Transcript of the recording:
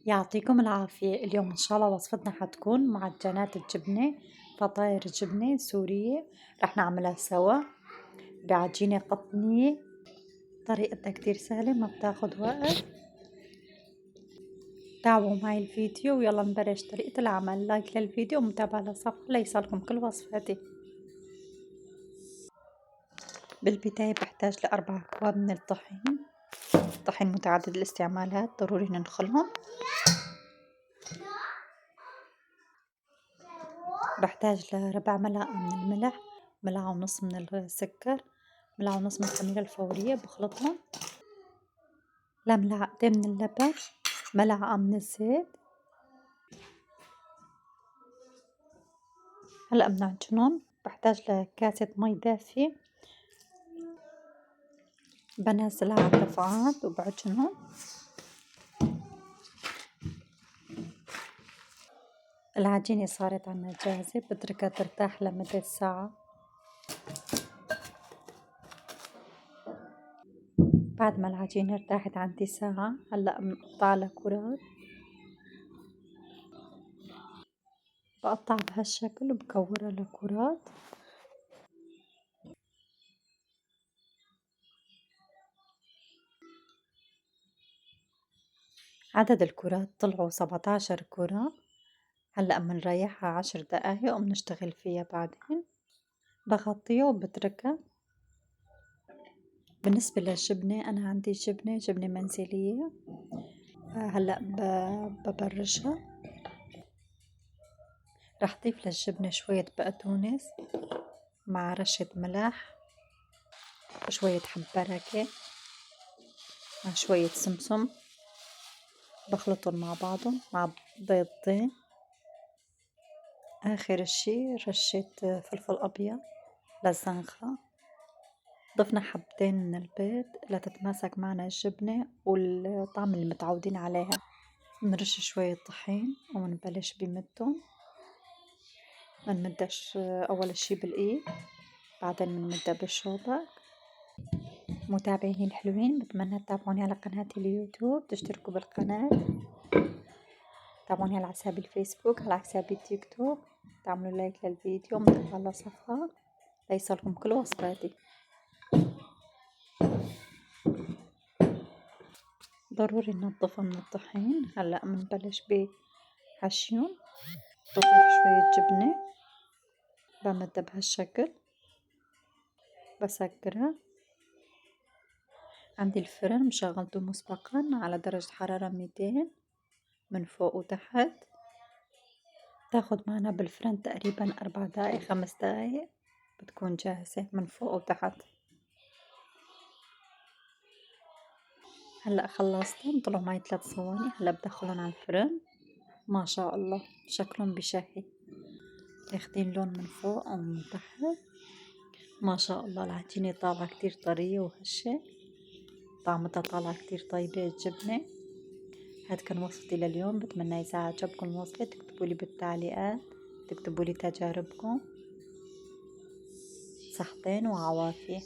يعطيكم العافية. اليوم إن شاء الله وصفتنا حتكون معجنات الجبنة، فطاير جبنة سورية رح نعملها سوا بعجينة قطنية. طريقتها كتير سهلة ما بتاخد وقت. تابعوا معي الفيديو ويلا نبلش طريقة العمل. لايك للفيديو ومتابعة للصفحة ليصلكم كل وصفاتي. بالبداية بحتاج ل4 أكواب من الطحين. طحين متعدد الاستعمالات ضروري ننخلهم. بحتاج لربع ملعقة من الملح، ملعقة ونص من السكر، ملعقة ونص من الخميرة الفورية بخلطهم، لملعقتين من اللبن، ملعقة من الزيت. هلأ بنعجنهم. بحتاج لكاسة مي دافية بنزلها على الدفعات وبعجنهم. العجينة صارت عنا جاهزة، بتركها ترتاح لمدة ساعة. بعد ما العجينة ارتاحت عندي ساعة هلأ بنقطع لها كرات. بقطع بهالشكل وبكورها لكرات. عدد الكرات طلعوا 17 كرة. هلأ بنريحها 10 دقايق وبنشتغل فيها بعدين. بغطيها وبتركها. بالنسبة للجبنة أنا عندي جبنة منزلية. هلأ ببرشها. رح ضيف للجبنة شوية بقدونس مع رشة ملح وشوية حب بركة مع شوية سمسم. بخلطهم مع بعضهم مع بيضتين. آخر اشي رشة فلفل أبيض للزنخة. ضفنا حبتين من البيض لتتماسك معنا الجبنة والطعم اللي متعودين عليها. بنرش شوية طحين وبنبلش بمدهم. بنمدش أول شي بالإيد، بعدين بنمدها بالشوبك. متابعيني الحلوين بتمنى تتابعوني على قناتي اليوتيوب، تشتركوا بالقناة، تابعوني على حسابي الفيسبوك، على حسابي التيك توك، تعملوا لايك للفيديو ومتابعة للصفحة ليصلكم كل وصفاتي. ضروري ننظفها من الطحين. هلأ بنبلش بحشيهم. بضيف شوية جبنة بمدها بهالشكل بسكرها. عندي الفرن مشغلته مسبقا على درجة حرارة 200 من فوق وتحت. تاخد معنا بالفرن تقريبا 4 دقايق 5 دقايق بتكون جاهزة من فوق وتحت. هلأ خلصتهم طلعوا معي 3 صواني. هلأ بدخلهم على الفرن. ما شاء الله شكلهم بشهي، اخدين لون من فوق ومن تحت. ما شاء الله العجينة طالعة كتير طرية وهشة. طعمتها طالعة كتير طيبة الجبنة. هاد كان وصفتي لليوم. بتمنى إذا عجبكم الوصفة تكتبولي بالتعليقات، تكتبولي تجاربكم. صحتين وعوافية.